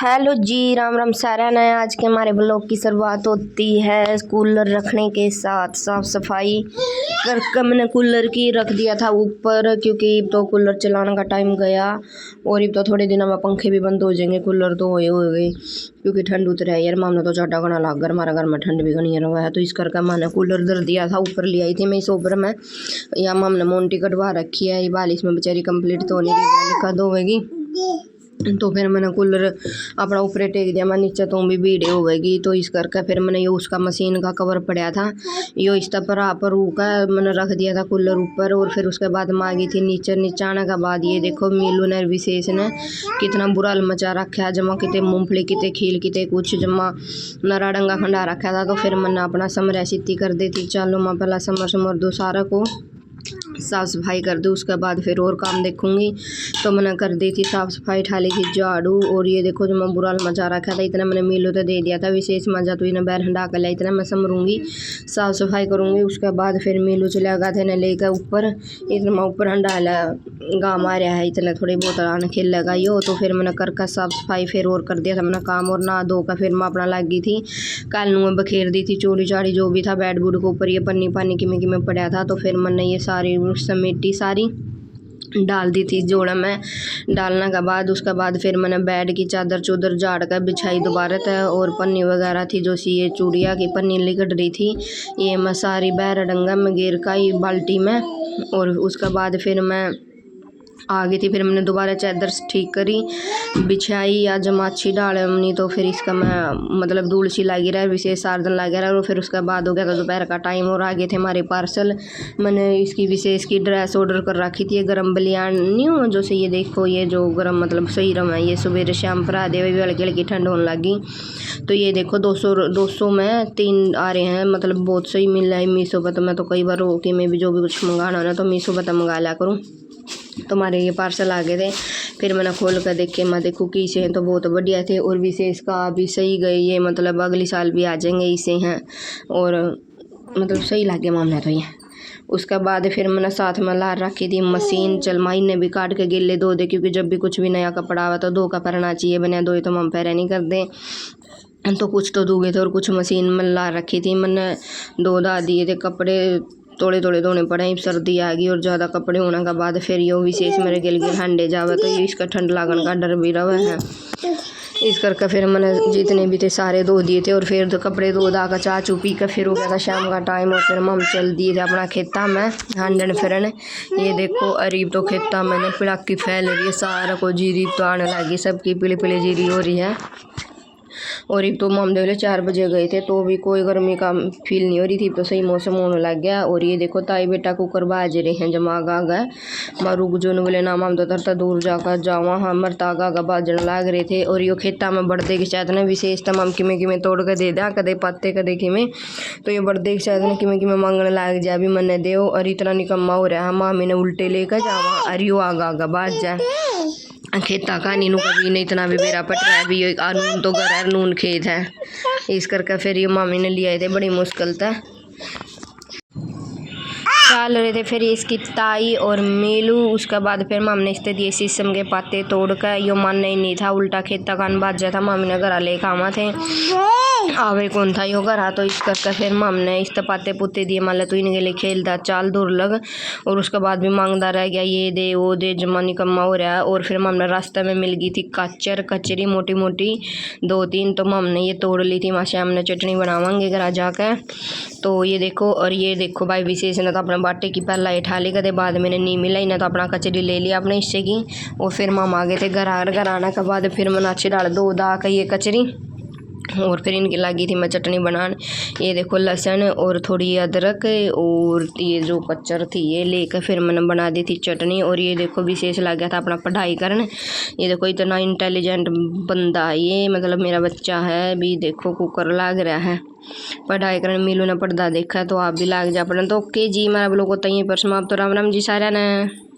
Hello जी, राम राम सारा नया। आज के हमारे ब्लॉग की शुरुआत होती है कूलर रखने के साथ। साफ़ सफाई कर मैंने कूलर की रख दिया था ऊपर, क्योंकि तो कूलर चलाने का टाइम गया और अब तो थोड़े दिनों में पंखे भी बंद हो जाएंगे। कूलर तो हो गए क्योंकि ठंड उतर है यार। मामला तो चाटा गना लाग घर, हमारा घर में ठंड भी गनी रहा है, तो इस करके मैंने कूलर धर दिया था। ऊपर ले आई थी मैं इस ऊपर में, या मामने मोन्टी कटवा रखी है। ये बालिश में बेचारी कंप्लीट तो नहीं रही, कद होगी तो फिर मैंने कूलर अपना ऊपर टेक दिया। मैं नीचे तो भी भीड़ होगी, तो इस करके फिर मैंने ये उसका मशीन का कवर पड़ा था, यो इस पर ऊका मैंने रख दिया था कूलर ऊपर। और फिर उसके बाद मैं आ गई थी नीचे आने के बाद ये देखो मीलू ने विशेष ने कितना बुरा मचा रखा है। जमा कितने मूंगफली कितने खील कितने कुछ जमा नरा डंगा खंडा रखा था। तो फिर मैंने अपना समर सिद्धि कर दी थी। चलो मैं पहला समर दो सारा को साफ़ सफाई कर दूँ, उसके बाद फिर और काम देखूंगी। तो मैंने कर दी थी साफ़ सफाई, ठाली थी झाड़ू। और ये देखो जो मैं बुरा मचा रखा था, इतना मैंने मीलू तो दे दिया था विशेष मजा, तो इन्हें बैर हंडा कर लिया। इतना मैं समरूंगी साफ़ सफाई करूँगी। उसके बाद फिर मीलू चला गया था लेकर ऊपर, इतना मैं ऊपर हंडा गा मारा है, इतना थोड़ी बहुत आने खेल लगा यो। तो फिर मैंने कर साफ़ सफाई फिर और कर दिया था मैंने काम, और नहा धो कर फिर मैं अपना लग गई थी। कल में बखेर दी थी चोरी चाड़ी जो भी था बेड बूड के ऊपर, ये पन्नी पानी की में पड़ा था। तो फिर मैंने ये सारी समेटी सारी डाल दी थी जोड़ा में। डालने के बाद उसके बाद फिर मैंने बेड की चादर चूदर झाड़ कर बिछाई दोबारा था। और पन्नी वगैरह थी जो सी ये चूड़िया की पन्नी लिकट रही थी, ये मैं सारी बैर डंगा में गिर का बाल्टी में। और उसके बाद फिर मैं आ गई थी। फिर मैंने दोबारा चादर ठीक करी बिछाई या जमाछी डालनी। तो फिर इसका मैं मतलब धूल सी लगी रहा, विशेष 4 दिन लगे रहा। और फिर उसके बाद हो गया था दोपहर का टाइम और आ गए थे हमारे पार्सल। मैंने इसकी विशेष की ड्रेस ऑर्डर कर रखी थी, ये गर्म बलियान नहीं हो जो से, ये देखो ये जो गर्म मतलब सही रम है, ये सुबह शाम पर आधे भी हल्की हल्की ठंड होने लगी। तो ये देखो 200 में 3 आ रहे हैं, मतलब बहुत सही मिल रहा है मीशो पर। तो मैं तो कई बार हो कि मैं भी जो भी कुछ मंगाना हो ना तो मीशो पर मंगा लिया करूँ। तो हमारे ये पार्सल आ गए थे। फिर मैंने खोल कर देखे, मैं देखूँ कि इसे हैं तो बहुत बढ़िया थे। और विशेष का भी सही गए, ये मतलब अगले साल भी आ जाएंगे इसे हैं, और मतलब सही लगे मामला तो ये। उसके बाद फिर मैंने साथ में ला रखी थी मशीन। चल माई ने भी काट के गिले धो दे, क्योंकि जब भी कुछ भी नया कपड़ा आवा तो धो का पहनना चाहिए, बना दो तो हम पैर नहीं कर दे। तो कुछ तो धोगे थे और कुछ मशीन में ला रखी थी मैंने, दो दा दिए थे कपड़े। थोड़े थोड़े धोने पड़े, सर्दी आ गई और ज़्यादा कपड़े होने के बाद फिर ये विशेष मेरे गिल हंडे जावे, तो ये इसका ठंड लागन का डर भी रहा है। इस करके फिर मैंने जितने भी थे सारे धो दिए थे। और फिर तो कपड़े धो दा का चाह चू पी कर फिर हो गया था शाम का टाइम। और फिर हम चल दिए थे अपना खेता में हांडन फिरन। ये देखो अरीब तो खेता मैंने पिड़ाकी फैल रही है, सारा को जीरी तो आने लगी, सबकी पीली पीली जीरी हो रही है। और एक तो हम देवले 4 बजे गए थे तो भी कोई गर्मी का फील नहीं हो रही थी, तो सही मौसम होने लग गया। और ये देखो ताई बेटा कुकर बाज रहे हैं जमा गा गए मारूग जो बोले नाम हम तो तरता दूर जाकर जावा हमर तागा गा बाजन लाग रहे थे। और यो खेता में बर्दे के शायद ने विशेष तमाम किमें तोड़ कर दे दा कदे पत्ते कदे किमें, तो ये बर्दे के शायद ने किमें मांगने लाग जाए भी मन्ने दो। और इतना निकम्मा हो रहा है, मामी ने उल्टे लेकर जावा अरियो आगा आगा बाज जाए खेता का नीनू कभी नहीं, इतना भी मेरा पट रहा है भी ये नून तो घर है नून खेत है। इस करके फिर ये मामी ने लिया थे बड़ी मुश्किल था डाल रहे थे। फिर इसकी ताई और मेलू, उसके बाद फिर मामी ने इससे दिए शीशम के पत्ते तोड़ कर, यो मानना ही नहीं था उल्टा खेता कान बाज जाता। मामी ने घर ले खामा थे आवे कौन था यो घर, तो इस करके फिर मामी ने इस पत्ते पुत्ते दिए मान तो इनके लिए खेलता चाल दूर लग। और उसके बाद भी मांगता रह गया ये दे वो दे, जमा निकम्मा हो रहा है। और फिर मामी ने रास्ते में मिल गई थी कचरी मोटी मोटी 2-3, तो मामी ने ये तोड़ ली थी। माशा हमने चटनी बनावांगे घर जाकर। तो ये देखो, और ये देखो भाई विशेष ने तो अपने बाटे की पहला ये ठाली कदे बाद मैंने नहीं मिला ही ना, तो अपना कचरी ले लिया अपने हिस्से की। और फिर मामा आ गए थे घर आने के बाद फिर मैंने अच्छी डाल दो दा का ये कचरी। और फिर इनकी लगी थी मैं चटनी बनाने। ये देखो लहसुन और थोड़ी अदरक और ये जो कच्चर थी ये लेकर फिर मैंने बना दी थी चटनी। और ये देखो विशेष लग गया था अपना पढ़ाई करने। ये देखो इतना इंटेलिजेंट बंदा ये, मतलब मेरा बच्चा है भी, देखो कुकर लग रहा है पढ़ाई करने। मीलू ने पर्दा देखा तो आप भी लाग जा पड़े। तो ओके जी, मैं आप लोगों को तय पर समाप्त। राम राम जी सारा ने।